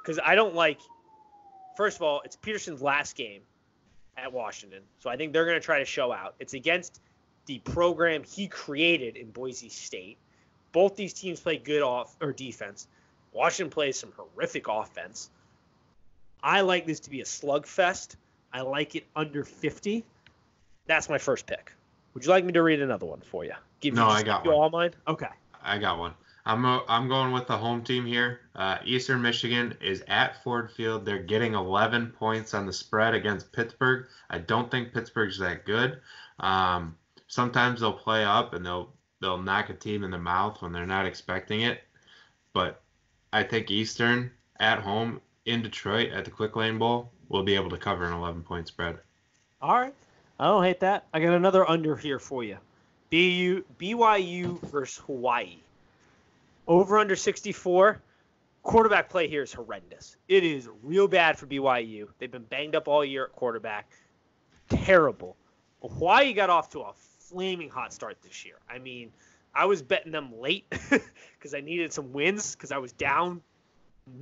because I don't like. First of all, it's Peterson's last game at Washington, so I think they're going to try to show out. It's against the program he created in Boise State. Both these teams play good defense. Washington plays some horrific offense. I like this to be a slugfest. I like it under 50. That's my first pick. Would you like me to read another one for you? I got one. All mine? Okay. I got one. I'm going with the home team here. Eastern Michigan is at Ford Field. They're getting 11 points on the spread against Pittsburgh. I don't think Pittsburgh's that good. Sometimes they'll play up and they'll they'll knock a team in the mouth when they're not expecting it. But I think Eastern at home in Detroit at the Quick Lane Bowl will be able to cover an 11-point spread. All right. I don't hate that. I got another under here for you. BYU versus Hawaii. Over under 64. Quarterback play here is horrendous. It is real bad for BYU. They've been banged up all year at quarterback. Terrible. Hawaii got off to a flaming hot start this year. I mean, I was betting them late because I needed some wins because I was down.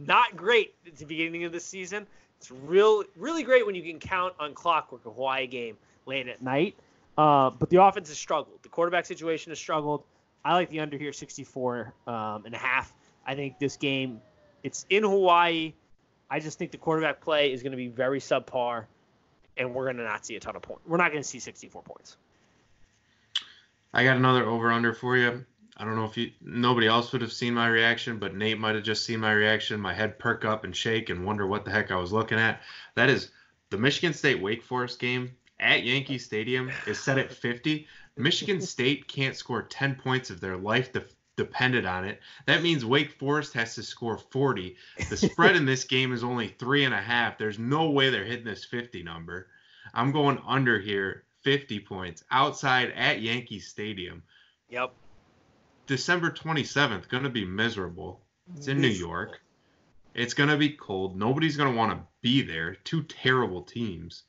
Not great at the beginning of the season. It's really great when you can count on clockwork a Hawaii game late at night. But the offense has struggled. The quarterback situation has struggled. I like the under here, 64 and a half. I think this game, it's in Hawaii. I just think the quarterback play is going to be very subpar, and we're going to not see a ton of points. We're not going to see 64 points. I got another over-under for you. I don't know if nobody else would have seen my reaction, but Nate might have just seen my reaction. My head perk up and shake and wonder what the heck I was looking at. That is the Michigan State-Wake Forest game at Yankee Stadium is set at 50. Michigan State can't score 10 points if their life depended on it. That means Wake Forest has to score 40. The spread in this game is only 3.5. There's no way they're hitting this 50 number. I'm going under here, 50 points, outside at Yankee Stadium. Yep. December 27th, going to be miserable. It's in New York. It's going to be cold. Nobody's going to want to be there. Two terrible teams.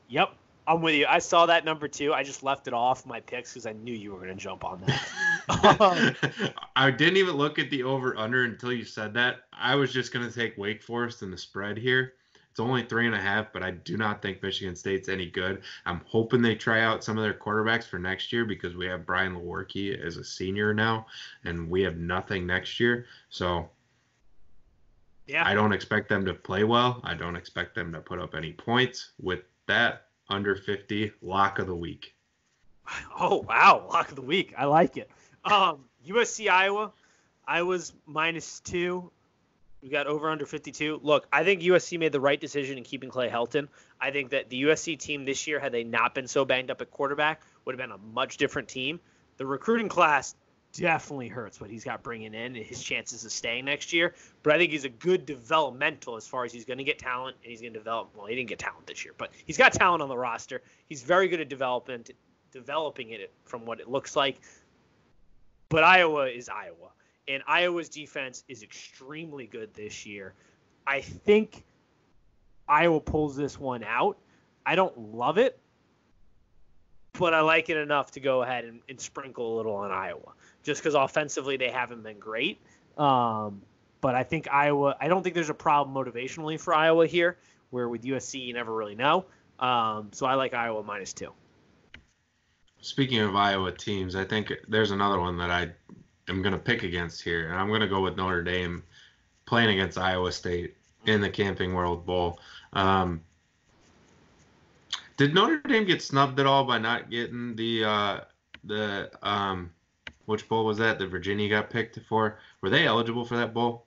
Yep. I'm with you. I saw that number too. I just left it off my picks because I knew you were going to jump on that. I didn't even look at the over-under until you said that. I was just going to take Wake Forest in the spread here. It's only 3.5, but I do not think Michigan State's any good. I'm hoping they try out some of their quarterbacks for next year because we have Brian Lewerke as a senior now, and we have nothing next year. So yeah, I don't expect them to play well. I don't expect them to put up any points. With that, under 50, lock of the week. Oh, wow. Lock of the week. I like it. USC, Iowa. Iowa's -2. We got over under 52. Look, I think USC made the right decision in keeping Clay Helton. I think that the USC team this year, had they not been so banged up at quarterback, would have been a much different team. The recruiting class definitely hurts what he's got bringing in and his chances of staying next year. But I think he's a good developmental as far as he's going to get talent and he's going to develop. Well, he didn't get talent this year, but he's got talent on the roster. He's very good at developing it from what it looks like. But Iowa is Iowa. And Iowa's defense is extremely good this year. I think Iowa pulls this one out. I don't love it, but I like it enough to go ahead and sprinkle a little on Iowa, just because offensively they haven't been great. But I think Iowa – I don't think there's a problem motivationally for Iowa here, where with USC you never really know. So I like Iowa -2. Speaking of Iowa teams, I think there's another one that I am going to pick against here, and I'm going to go with Notre Dame playing against Iowa State in the Camping World Bowl. Did Notre Dame get snubbed at all by not getting the which bowl was that Virginia got picked for? Were they eligible for that bowl?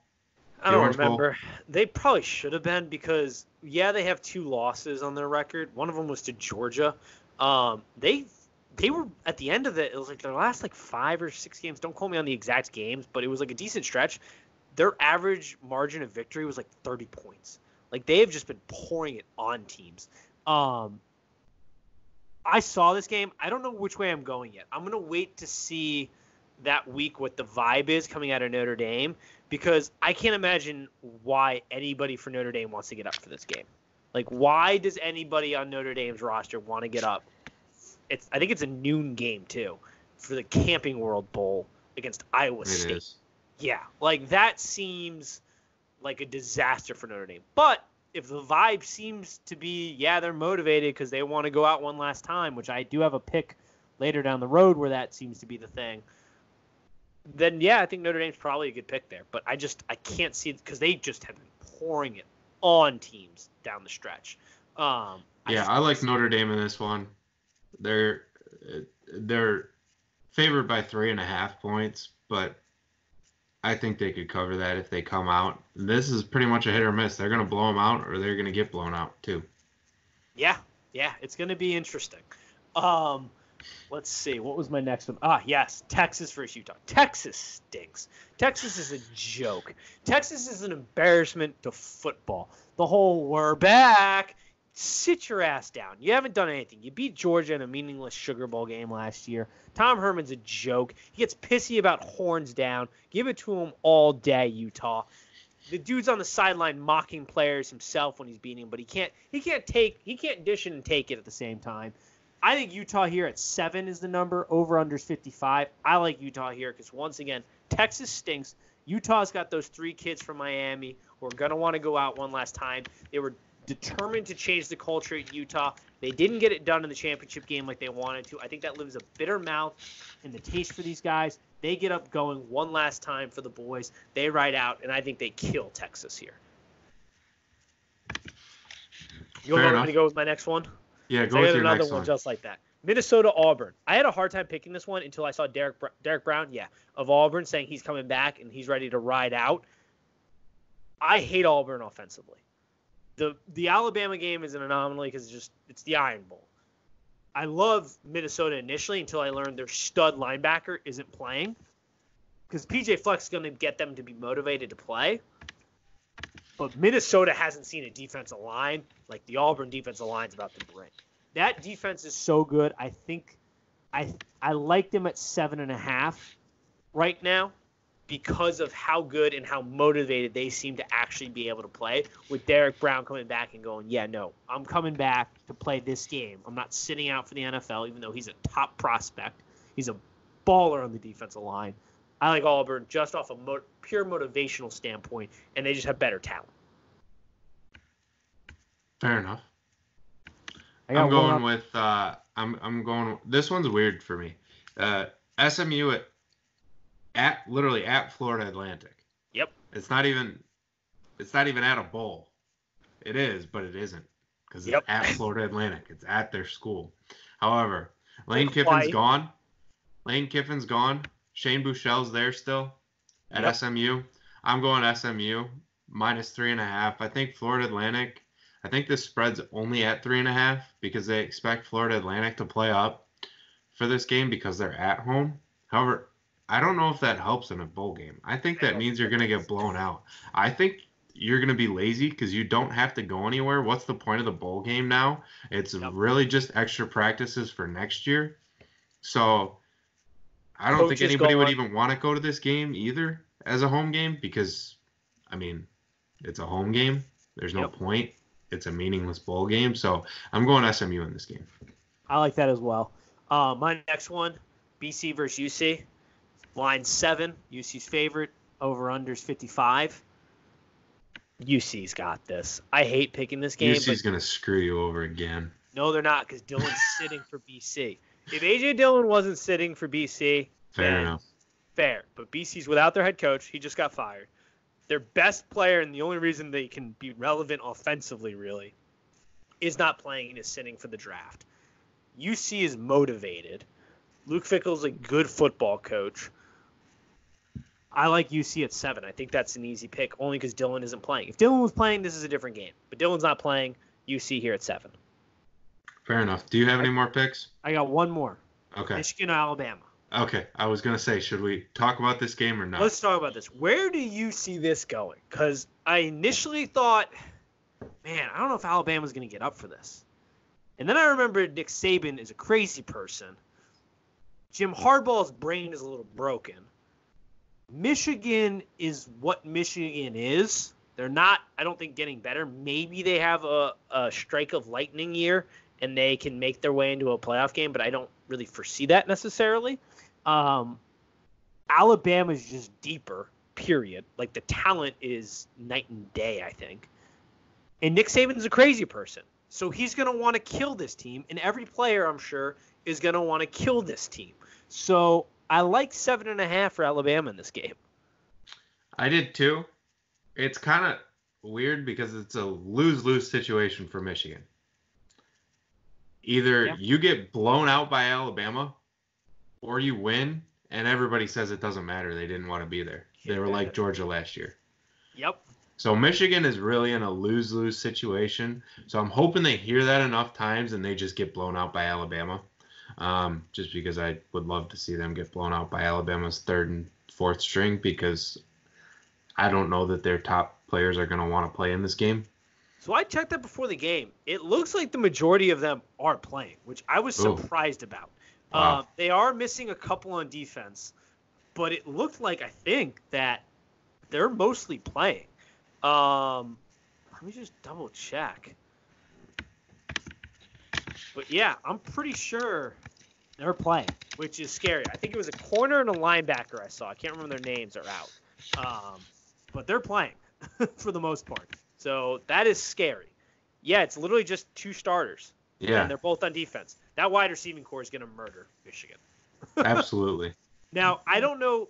I don't remember. They probably should have been because, yeah, they have 2 losses on their record. One of them was to Georgia. They were at the end of it was like their last 5 or 6 games. Don't quote me on the exact games, but it was like a decent stretch. Their average margin of victory was 30 points. They have just been pouring it on teams. I saw this game. I don't know which way I'm going yet. I'm going to wait to see that week what the vibe is coming out of Notre Dame, because I can't imagine why anybody for Notre Dame wants to get up for this game. Why does anybody on Notre Dame's roster want to get up? I think it's a noon game too for the Camping World Bowl against Iowa State. It is. Yeah, that seems like a disaster for Notre Dame. But if the vibe seems to be, yeah, they're motivated because they want to go out one last time, which I do have a pick later down the road where that seems to be the thing, then yeah, I think Notre Dame's probably a good pick there. But I can't see it because they just have been pouring it on teams down the stretch. I like Notre Dame in this one. They're favored by 3.5 points, but I think they could cover that if they come out. This is pretty much a hit or miss. They're going to blow them out, or they're going to get blown out too. Yeah, it's going to be interesting. Let's see. What was my next one? Ah, yes. Texas versus Utah. Texas stinks. Texas is a joke. Texas is an embarrassment to football. The whole "we're back." Sit your ass down. You haven't done anything. You beat Georgia in a meaningless Sugar Bowl game last year. Tom Herman's a joke. He gets pissy about horns down. Give it to him all day, Utah. The dude's on the sideline mocking players himself when he's beating him, but he can't dish it and take it at the same time. I think Utah here at 7 is the number. Over-under's 55. I like Utah here because, once again, Texas stinks. Utah's got those 3 kids from Miami who are going to want to go out one last time. They were determined to change the culture at Utah. They didn't get it done in the championship game like they wanted to. I think that leaves a bitter mouth in the taste for these guys. They get up going one last time for the boys. They ride out, and I think they kill Texas here. You want me to go with my next one? Yeah, go with your another next one one. just like that. Minnesota Auburn. I had a hard time picking this one until I saw Derek Brown, of Auburn, saying he's coming back and he's ready to ride out. I hate Auburn offensively. The Alabama game is an anomaly because it's the Iron Bowl. I love Minnesota initially until I learned their stud linebacker isn't playing, because PJ Fleck is going to get them to be motivated to play. But Minnesota hasn't seen a defensive line like the Auburn defensive line's about to bring. That defense is so good. I think I like them at 7.5 right now because of how good and how motivated they seem to actually be able to play, with Derek Brown coming back and going, yeah, no, I'm coming back to play this game. I'm not sitting out for the NFL, even though he's a top prospect. He's a baller on the defensive line. I like Auburn just off a pure motivational standpoint, and they just have better talent. Fair enough. I'm going with I'm going. This one's weird for me. SMU literally at Florida Atlantic. Yep. It's not even at a bowl. It is, but it isn't, because it's at Florida Atlantic. It's at their school. However, Lane Kiffin's gone. Shane Buechele's there still at SMU. I'm going SMU -3.5. I think Florida Atlantic. I think this spread's only at 3.5 because they expect Florida Atlantic to play up for this game because they're at home. However, I don't know if that helps in a bowl game. I think that means you're going to get blown out. I think you're going to be lazy because you don't have to go anywhere. What's the point of the bowl game now? It's really just extra practices for next year. So I don't think anybody would even want to go to this game either as a home game because, I mean, it's a home game. There's no point. It's a meaningless bowl game. So I'm going SMU in this game. I like that as well. My next one, BC versus UC. Line 7, UC's favorite. Over-under's 55. UC's got this. I hate picking this game. UC's going to screw you over again. No, they're not, because Dillon's sitting for BC. If A.J. Dillon wasn't sitting for BC, fair enough. Fair. But BC's without their head coach. He just got fired. Their best player, and the only reason they can be relevant offensively, really, is not playing and is sitting for the draft. UC is motivated. Luke Fickell's a good football coach. I like UC at 7. I think that's an easy pick, only because Dillon isn't playing. If Dillon was playing, this is a different game. But Dillon's not playing. UC here at 7. Fair enough. Do you have any more picks? I got one more. Okay. Michigan, Alabama. Okay. I was going to say, should we talk about this game or not? Let's talk about this. Where do you see this going? Because I initially thought, man, I don't know if Alabama's going to get up for this. And then I remembered Nick Saban is a crazy person. Jim Harbaugh's brain is a little broken. Michigan is what Michigan is. They're not, I don't think, getting better. Maybe they have a strike of lightning year and they can make their way into a playoff game, but I don't really foresee that necessarily. Alabama's just deeper, period. Like, the talent is night and day, I think. And Nick Saban's a crazy person. So he's going to want to kill this team, and every player, I'm sure, is going to want to kill this team. So I like 7.5 for Alabama in this game. I did too. It's kind of weird because it's a lose-lose situation for Michigan. Either you get blown out by Alabama or you win, and everybody says it doesn't matter. They didn't want to be there. They were like Georgia last year. Yep. So Michigan is really in a lose-lose situation. So I'm hoping they hear that enough times and they just get blown out by Alabama. just because I would love to see them get blown out by Alabama's third and fourth string, because I don't know that their top players are going to want to play in this game. So I checked that before the game. It looks like the majority of them are playing, which I was surprised about. Wow. They are missing a couple on defense, but it looked like, I think, that they're mostly playing. Let me just double check. But yeah, I'm pretty sure they're playing, which is scary. I think it was a corner and a linebacker I saw. I can't remember their names are out. But they're playing for the most part. So that is scary. Yeah, it's literally just two starters. Yeah. And they're both on defense. That wide receiving core is going to murder Michigan. Absolutely. Now, I don't know.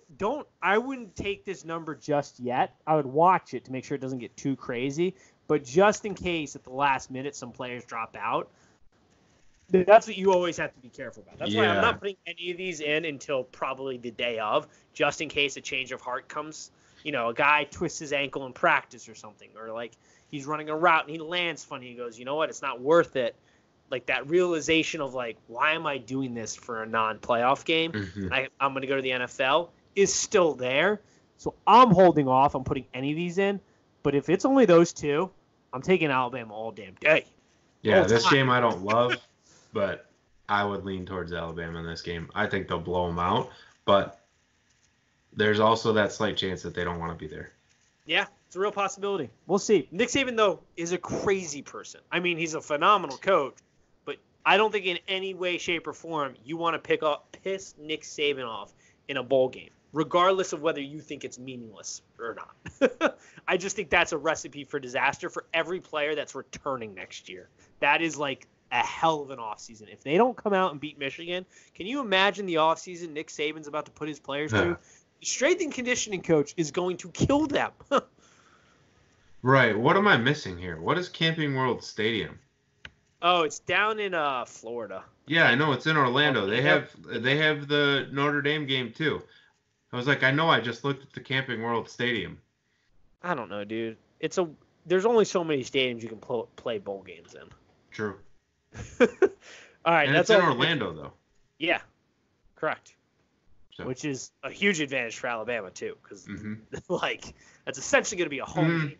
I wouldn't take this number just yet. I would watch it to make sure it doesn't get too crazy. But just in case at the last minute some players drop out, that's what you always have to be careful about. That's why I'm not putting any of these in until probably the day of, just in case a change of heart comes. You know, a guy twists his ankle in practice or something, or like he's running a route and he lands funny. He goes, you know what? It's not worth it. Like that realization of like, why am I doing this for a non-playoff game? Mm-hmm. I'm going to go to the NFL is still there. So I'm holding off on putting any of these in. But if it's only those two, I'm taking Alabama all damn day. Yeah, this game I don't love, but I would lean towards Alabama in this game. I think they'll blow them out, but there's also that slight chance that they don't want to be there. Yeah, it's a real possibility. We'll see. Nick Saban, though, is a crazy person. I mean, he's a phenomenal coach, but I don't think in any way, shape, or form you want to piss Nick Saban off in a bowl game, regardless of whether you think it's meaningless or not. I just think that's a recipe for disaster for every player that's returning next year. That is like a hell of an offseason. If they don't come out and beat Michigan, can you imagine the offseason Nick Saban's about to put his players through? The strength and conditioning coach is going to kill them. Right. What am I missing here? What is Camping World Stadium? Oh, it's down in Florida. Yeah, I know it's in Orlando. They have the Notre Dame game too. I was like, I know I just looked at the Camping World Stadium. I don't know, dude. There's only so many stadiums you can play bowl games in. True. All right, And that's it's in Orlando though. Yeah, correct. So. Which is a huge advantage for Alabama too, because like that's essentially going to be a home game.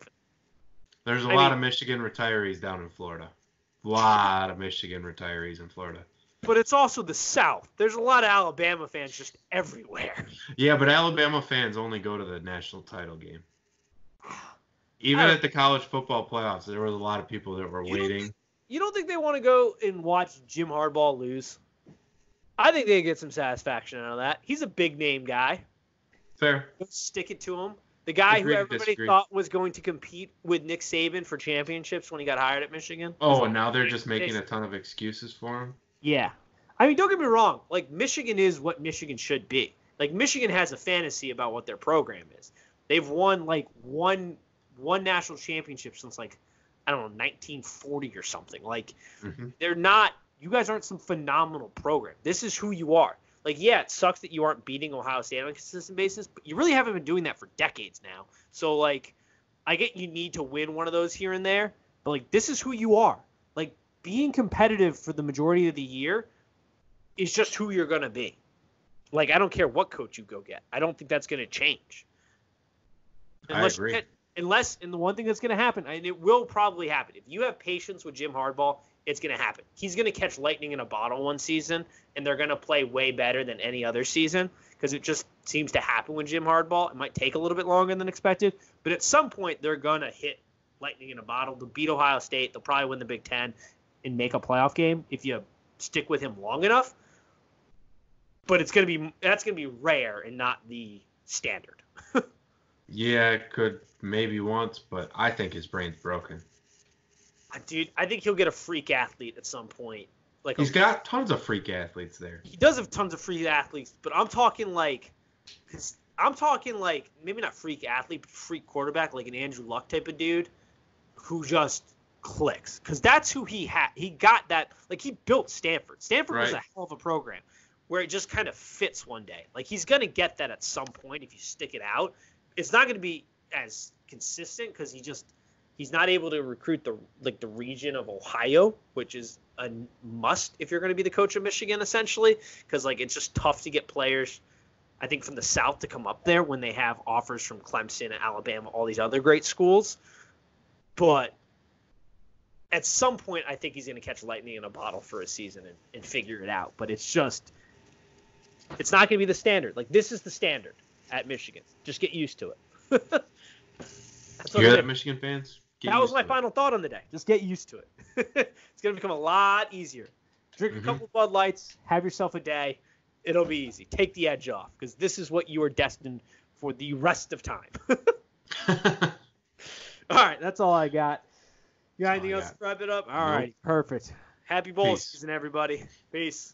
There's a lot of Michigan retirees down in Florida. A lot of Michigan retirees in Florida. But it's also the South. There's a lot of Alabama fans just everywhere. Yeah, but Alabama fans only go to the national title game. Even at the college football playoffs, there was a lot of people that were waiting. You don't think they want to go and watch Jim Harbaugh lose? I think they get some satisfaction out of that. He's a big name guy. Fair. Stick it to him. The guy who everybody disagree. thought was going to compete with Nick Saban for championships when he got hired at Michigan. Oh, and now they're just making a ton of excuses for him? Yeah. I mean, don't get me wrong. Like, Michigan is what Michigan should be. Like, Michigan has a fantasy about what their program is. They've won, like, one national championship since, like, I don't know, 1940 or something. Like, they're not – you guys aren't some phenomenal program. This is who you are. Like, yeah, it sucks that you aren't beating Ohio State on a consistent basis, but you really haven't been doing that for decades now. So, like, I get you need to win one of those here and there, but, like, this is who you are. Like, being competitive for the majority of the year is just who you're going to be. Like, I don't care what coach you go get. I don't think that's going to change. I agree. And the one thing that's going to happen, and it will probably happen, if you have patience with Jim Harbaugh, it's going to happen. He's going to catch lightning in a bottle one season, and they're going to play way better than any other season because it just seems to happen with Jim Harbaugh. It might take a little bit longer than expected, but at some point they're going to hit lightning in a bottle. They'll beat Ohio State. They'll probably win the Big Ten and make a playoff game if you stick with him long enough. But that's going to be rare and not the standard. Yeah, it could maybe once, but I think his brain's broken. Dude, I think he'll get a freak athlete at some point. Like he's got tons of freak athletes there. He does have tons of freak athletes, but I'm talking like maybe not freak athlete, but freak quarterback, like an Andrew Luck type of dude who just clicks. Because that's who he had. He got that. Like, he built Stanford. Stanford was a hell of a program where it just kind of fits one day. Like, he's going to get that at some point if you stick it out. It's not going to be as consistent because he's not able to recruit the region of Ohio, which is a must if you're going to be the coach of Michigan, essentially, because like it's just tough to get players, I think, from the South to come up there when they have offers from Clemson, Alabama, all these other great schools. But at some point, I think he's going to catch lightning in a bottle for a season and figure it out. But it's not going to be the standard. Like, this is the standard at Michigan. Just get used to it. That's what You hear that, Michigan fans? That was my final thought on the day. Just get used to it. It's going to become a lot easier. Drink a couple Bud Lights, have yourself a day. It'll be easy. Take the edge off, because this is what you are destined for the rest of time. All right, that's all I got. You got anything else to wrap it up? All right, perfect. Happy bowl season, everybody. Peace.